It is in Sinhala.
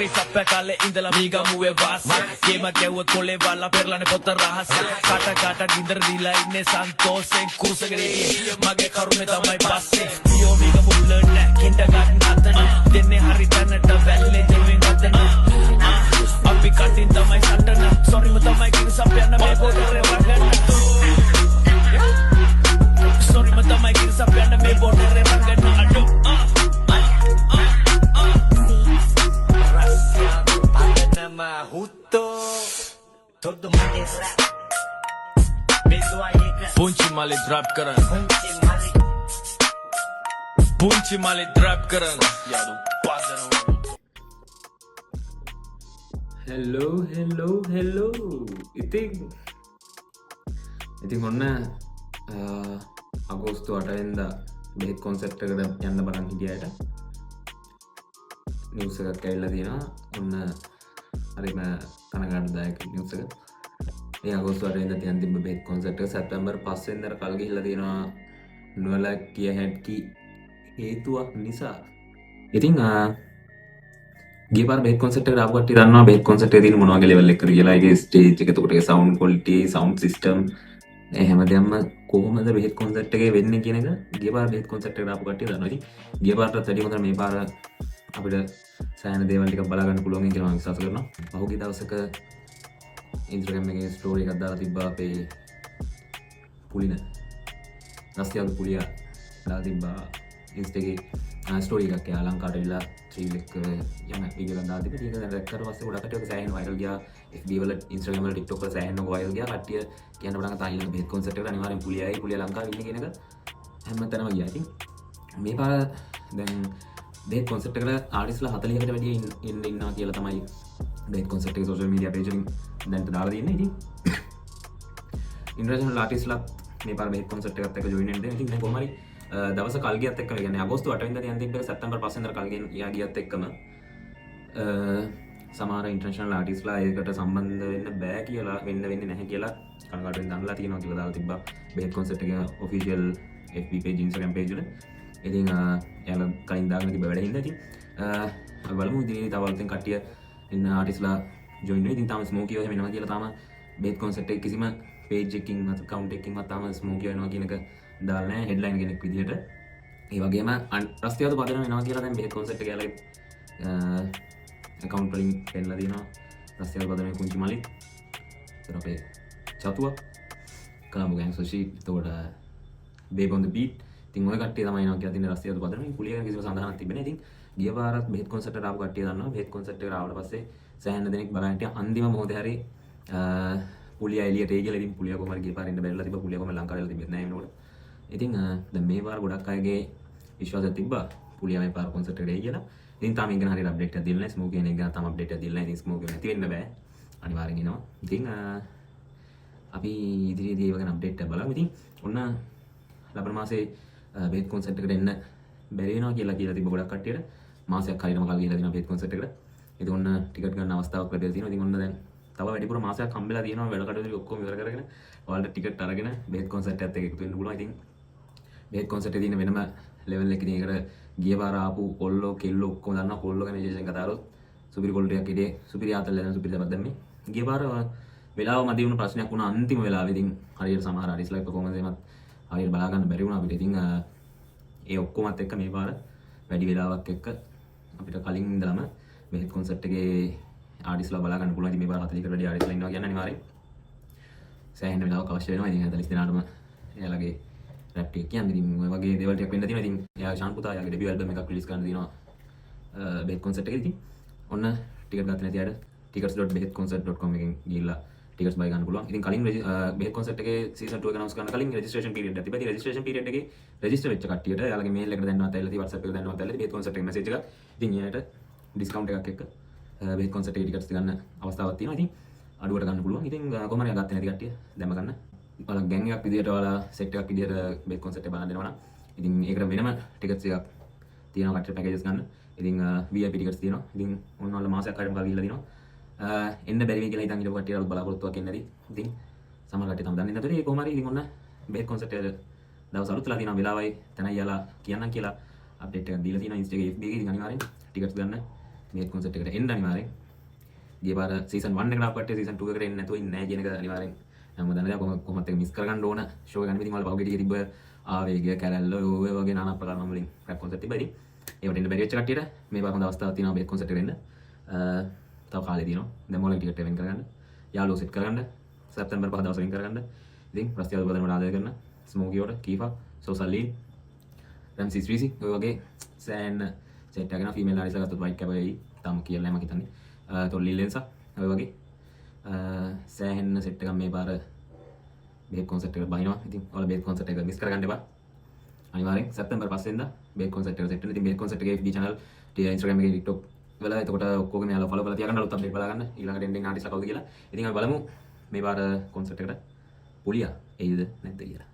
Sappya kalle indala miga muwe vasa Kema kewwa kole wala perlane pota rahasa Kata kata gindara dila inne santosen kusagare mage karune tamai passe Miyo miga mullana kindergarten atana denne hari tanata valle dewen atana Api katin tamai satana sorry ma tamai kin Sappya na me bodare wagana Sorry ma tamai kin Sappya na me bodare wagana adu Punchi mali drop karan Punchi mali drop karan hello ඉතින් ඔන්න අගෝස්තු 8 වෙනිදා බෙහෙත් කොන්සර්ට් එකට යන්න බලන් හිටියට නිවුස් එකක් ඇවිල්ලා තියෙනවා ඔන්න හරිම කනගාටුදායක නිවුස් එක මේ අගෝස්තු 8 වෙනිදා තියන් තිබ්බ බෙහෙත් කොන්සර්ට් එක සැප්තැම්බර් 5 වෙනිදාට කල් ගිහිල්ලා තියෙනවා නොලැක්කිය හැකි හේතුවක් නිසා ඉතින් ගිය පාර බෙහෙත් කොන්සර්ට් එකට ආපු කට්ටිය දන්නවා බෙහෙත් කොන්සර්ට් එකේ තියෙන මොන වගේ ලෙවල් එකකට කියලා ඒකේ ස්ටේජ් එක එතකොට ඒ සවුන්ඩ් ක්වොලිටි සවුන්ඩ් සිස්ටම් ඒ හැමදේම කොහොමද බෙහෙත් කොන්සර්ට් එකේ වෙන්නේ කියන එක ගිය පාර බෙහෙත් කොන්සර්ට් එකට ආපු කට්ටිය දන්නවා ඉතින් ගිය පාරටත් වැඩිය හොඳට මේ පාර අපිට සෑහෙන දේවල් ටිකක් බලා ගන්න පුළුවන් කියලා මම විශ්වාස කරනවා පහුගිය දවසක ඉන්ස්ටාග්‍රෑම් එකේ ස්ටෝරි එකක් දාලා තිබ්බා අපේ පුලින රස්තියාදු පුලියා දාලා තිබ්බා ඉන්ස්ටාගේ ස්ටෝරි එකක් එයා ලංකාවට ඇවිල්ලා ත්‍රිවිල් එක යන වීඩියෝ එකක් දාලා තිබ්බා ඒක දැන් රෙක්කර පස්සේ ගොඩක් කට්ටිය සෑහෙන වයිරල් ගියා FB වල ඉන්ස්ටාග්‍රෑම් වල TikTok වල සෑහෙන වයිරල් ගියා කට්ටිය කියන්න පටන් ගත්තා ඊළඟ බෙහෙත් කොන්සර්ට් එකට අනිවාර්යෙන් පුලියා ලංකාවේ ඉන්නේ කියන එක හැමතැනම ගියා ඉතින් මේ පාර දැන් බෙහෙත් කොන්සර්ට් එකට ආටිස්ලා 40කට වැඩිය ඉන්නවා කියලා තමයි බෙහෙත් කොන්සර්ට් එකේ සෝෂල් මීඩියා පේජ් වලින් දැන් දාලා තියෙන්නේ ඉතින් ඉන්ටර්නැෂනල් ආටිස්ලා මේ පාර බෙහෙත් කොන්සර්ට් එකත් එක්ක ජොයින් වෙන්න ඉතින් දැන් කොහොම හරි දවස කල් ගියත් එක්කම කියන්නේ අගෝස්තු 8 වෙනිදා තියන් තිබ්බ සැප්තැම්බර් 5 වෙනිදා කල් ගියත් එක්කම සමහර ඉන්ටර්නැෂනල් ආටිස්ලා ඒකට සම්බන්ධ වෙන්න බෑ කියලා වෙන්නේ නැහැ කියලා කනගාටුවෙන් දන්ලා තියෙනවා කියලා දාලා තිබ්බා බෙහෙත් කොන්සර්ට් එකේ official FB page Instagram page වල ඉතින් එයාලා කලින් දාගෙන තිබ්බ වැඩ හින්දා ඉතින් අපි බලමු ඉතින් තව අලුතෙන් කට්ටිය ඉන්න ආටිස්ලා ජොයින් වෙනවා ඉතින් තාම ස්මෝකියෝ එහෙම එනවා කියලා තාම බෙහෙත් කොන්සර්ට් එකේ කිසිම page එකකින් නැත්නම් account එකකින් තාම ස්මෝකියෝ එනවා කියන එක දාලා නැහැ හෙඩ්ලයින් කෙනෙක් විදිහට ඒ වගේම රස්තියාදු පදනම එනවා කියලා දැන් බෙහෙත් කොන්සර්ට් එක යාලගේ account වලින් පෙන්නලා දිනවා රස්තියාදු පදනමේ කුංචි මලික් ඉතින් අපේ චතුව කලම්බෝ ගෑන් සොෂි එතකොට බේබ් on the beat ඉතින් ඔය කට්ටිය තමයි එනවා කියලා තියෙන රස්තියාදු පදනමේ පුලිය ගැන කිසිම සඳහනක් තිබෙන්නේ ඉතින් ගිය පාරත් බෙහෙත් කොන්සර්ට් එකට ආපු කට්ටිය දන්නවා බෙහෙත් කොන්සර්ට් එකට ආවට පස්සේ සෑහෙන දෙනෙක් බලන්න හිටියා අන්තිම මොහොතේ හරි පුලියා එළියට ඒ කියලා ඉතින් පුලියා කොහමද ගිය පාරින් ඉන්න බැරිලා තිබ්බා පුලියා කොහමද ලංකාවට තිබෙන්නේ නැහැ වෙනකොට ඉතින් දැන් මේ පාර ගොඩක් අයගේ විශ්වාසයක් තිබ්බා පුලියා මේ පාර කොන්සර්ට් එකට එයි කියලා ඉතින් තාම ඉගෙන හරියට අප්ඩේට් එකක් දීලා නැහැ ස්මෝකි කෙනෙක් ගැන තාම අප්ඩේට් එකක් දීලා නැහැ ඉතින් ස්මෝකි නැති වෙන්න බෑ අනිවාර්යෙන් එනවා ඉතින් අපි ඉදිරියේදී ඒක ගැන අප්ඩේට් එකක් බලමු ඉතින් ඔන්න ලබන මාසේ බෙහෙත් කොන්සර්ට් එකට එන්න බැරි වෙනවා කියලා තිබ්බ ගොඩක් කට්ටියට මාසයක් හරියටම කල් ගිහලා තියෙනවා බෙහෙත් කොන්සර්ට් එකට ඉතින් ඔන්න ටිකට් ගන්න අවස්ථාවක් ලැබිලා තියෙනවා ඉතින් ඔන්න දැන් තව වැඩිපුර මාසයක් හම්බෙලා තියෙනවා වැඩ කටයුතු ඔක්කොම ඉවර කරගෙන ඔයාලට ටිකට් අරගෙන බෙහෙත් කොන්සර්ට් එකත් එක්ක එකතු වෙන්න පුළුවන් ඉතින් බෙහෙත් කොන්සර්ට් එකේ තියෙන වෙනම ලෙවල් එකකින් ඒකට ගිය පාර ආපු කොල්ලෝ කෙල්ලෝ ඔක්කොම දන්නවා කොල්ලෝ ගැන විශේෂයෙන් කතා කරොත් සුපිරි කොල්ලෝ ටිකක් හිටියේ සුපිරි ආතල් දැන් සුපිරි දෙයක් දැම්මේ ගිය පාර වෙලාව මදි වුණ ප්‍රශ්නයක් වුණා අන්තිම වෙලාවෙ ඉතින් හරියට සමහර ආරිස්ලා පර්ෆෝමන්ස් එකත් හරියට බලා ගන්න බැරි වුණා අපිට ඉතින් ඒ ඔක්කොමත් එක්ක මේ පාර වැඩි වෙලාවක් එක්ක අපිට කලින් ඉඳලම බෙහෙත් කොන්සර්ට් එකේ ආරිස්ලා බලා ගන්න පුළුවන් ඉතින් මේ පාර 40කට වැඩි ආරිස්ලා ඉන්නවා කියන්නේ අනිවාර්යෙන් සෑහෙන වෙලාවක් අවශ්‍ය වෙනවා ඉතින් 40 දෙනාටම එයාලගේ රැප් ටික කියන්නේ ඉතින් ඔය වගේ දේවල් ටිකක් වෙන්න තියෙනවා ඉතින් එයා ශාන් පුතා එයාගේ ඩෙබියු ඇල්බම් එකක් රිලීස් කරන්න තියෙනවා බෙහෙත් කොන්සර්ට් එකේ ඉතින් ඔන්න ටිකට් ගන්න නැති අයට tickets.behetconcert.com එකෙන් ගිහිල්ලා ටිකට්ස් බයි ගන්න පුළුවන්. ඉතින් කලින් බෙහෙත් කොන්සර්ට් එකේ සීසන් 2 එක අනවුන්ස් කරන කලින් රෙජිස්ට්‍රේෂන් පීරියඩ් එකක් තිබ්බා. ඉතින් රෙජිස්ට්‍රේෂන් පීරියඩ් එකේ රෙජිස්ටර් වෙච්ච කට්ටියට එයාලගේ මේල් එකට දැන්නවත් ඇවිල්ලා තියෙයි WhatsApp එකට දැන්නවත් ඇවිල්ලා බෙහෙත් කොන්සර්ට් එකේ මැසේජ් එකක්. ඉතින් එයාට ඩිස්කවුන්ට් එකක් එක්ක බෙහෙත් කොන්සර්ට් එකේ ටිකට්ස් ගන්න අවස්ථාවක් තියෙනවා. ඉතින් අඩුවට ගන්න පුළුවන්. ඉතින් කොහොම හරි ගත්තේ නැති කට්ටිය දැම්ම ගන්න. ඔයාලා ගෑන් එකක් විදියට ඔයාලා සෙට් එකක් විදියට බෙහෙත් කොන්සර්ට් එක බලන්න දෙනවා නම් ඉතින් ඒකට වෙනම ටිකට්ස් එකක් තියෙනවා කට්ටිය පැකේජස් ගන්න. ඉතින් VIP ටිකට්ස් තියෙනවා. ඉතින් ඔන්න ඔයාලා මාසයක් හරියටම ගාලා ගිහලා දිනවා. එන්න බැරි වෙයි කියලා හිතන් ඉඳපු කට්ටියට බලාපොරොත්තුවක් එන්නේ නැති. ඉතින් සමහර කට්ටිය තමයි දන්නේ නැතේ. ඒ කොහොම හරි ඉතින් ඔන්න බෙහෙත් කොන්සර්ට් එක දවස් අලුත්ලා තියෙනවා වෙලාවයි තැනයි යාලා කියන්නම් කියලා අප්ඩේට් එකක් දීලා තියෙනවා Instagram FB එකේ. ඉතින් අනිවාර්යෙන් ටිකට්ස් ගන්න මේ කොන්සර්ට් එකට එන්න අනිවාර්යෙන්. ගිය පාර සීසන් 1 එකට අපිට සීසන් 2 එකට එන්න නැතුව ඉන්නේ නැහැ කියන එක අනිවාර්යෙන් හැමෝම දන්න දෙයක්. කොහොමත් ඒක මිස් කරගන්න ඕන ෂෝ එක ගන්න. ඉතින් මම පහුගිය ටිකේ තිබ්බ ආවේගය කැරැල්ල ඔය වගේ নানা ප්‍රකාර නම් වලින් රැප් කොන්සර්ට් තිබ්බා. ඉතින් ඒවට එන්න බැරි වෙච්ච කට්ටියට මේ පාර හොඳ අවස්ථාවක් තියෙනවා මේ කොන්සර්ට් එකට එන්න. තව කාලේ තියෙනවා. දැන් මොලේ ටිකට් වෙන් කරගන්න. යාළුවෝ සෙට් කරගන්න. සැප්තැම්බර් 5 දවස් වෙන් කරගන්න. ඉතින් රස්තියාදු බදනට ආදරය කරන ස්මෝකියෝට කීෆා සෝසල්ලීන් රැම්සි ස්ට්‍රීසි ඔය වගේ සෑන් සෙට් එකගෙන ෆීමේල් ආරිස්ලා ගත්තොත් වයිට් කැප් එකයි තාම කියලා නැහැ මම හිතන්නේ. තොල්ලි ලෙන්සා ඔය වගේ සෑහෙන්න සෙට් එකක් මේ පාර බේත් කොන්සර්ට් එකට බහිනවා. ඉතින් ඔයාලා බේත් කොන්සර්ට් එක මිස් කරගන්න එපා. අනිවාර්යෙන් සැප්තැම්බර් 5 වෙනිදා බේත් කොන්සර්ට් එක සෙට් වෙනවා. ඉතින් බේත් කොන්සර්ට් එකේ FB channel Instagram එකේ TikTok වල එතකොට ඔක්කොගම යාළුවා ෆලෝ කරලා තියාගන්න අලුත් අප්ඩේට් බලාගන්න. ඊළඟට එන්ඩින් ආටිස්ලා කවුද කියලා. ඉතින් අපි බලමු මේ පාර කොන්සර්ට් එකට පුලියා එයිද නැද්ද කියලා.